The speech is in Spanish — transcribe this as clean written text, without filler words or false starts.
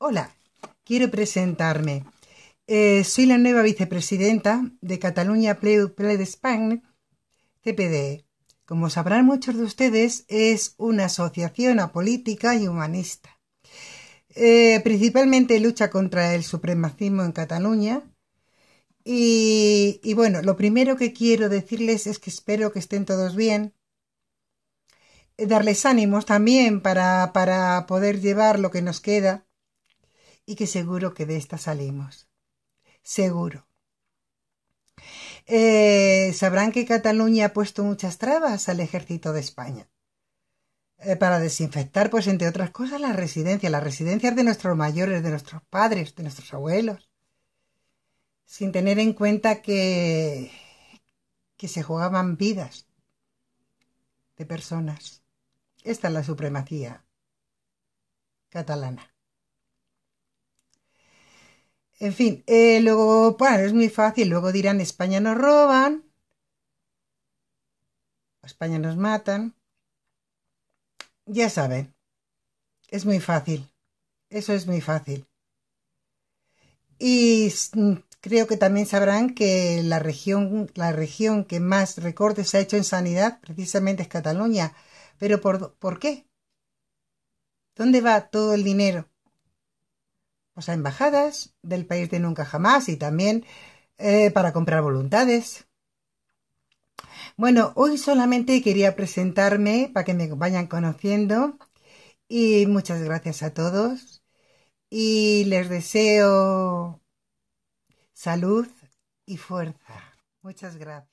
Hola, quiero presentarme. Soy la nueva vicepresidenta de Catalunya Pleu d'Espanya, CPDE. Como sabrán muchos de ustedes, es una asociación apolítica y humanista. Principalmente lucha contra el supremacismo en Cataluña. Y bueno, lo primero que quiero decirles es que espero que estén todos bien. Darles ánimos también para poder llevar lo que nos queda. Y que seguro que de esta salimos. Seguro. Sabrán que Cataluña ha puesto muchas trabas al ejército de España. Para desinfectar, pues entre otras cosas, las residencias de nuestros mayores, de nuestros padres, de nuestros abuelos. Sin tener en cuenta que se jugaban vidas de personas. Esta es la supremacía catalana. En fin, luego, bueno, es muy fácil, luego dirán España nos roban, España nos matan. Ya saben, es muy fácil, eso es muy fácil. Y creo que también sabrán que la región que más recortes se ha hecho en sanidad precisamente es Cataluña. ¿Pero por qué? ¿Dónde va todo el dinero? Pues a embajadas del país de nunca jamás y también para comprar voluntades. Bueno, hoy solamente quería presentarme para que me vayan conociendo y muchas gracias a todos y les deseo salud y fuerza. Muchas gracias.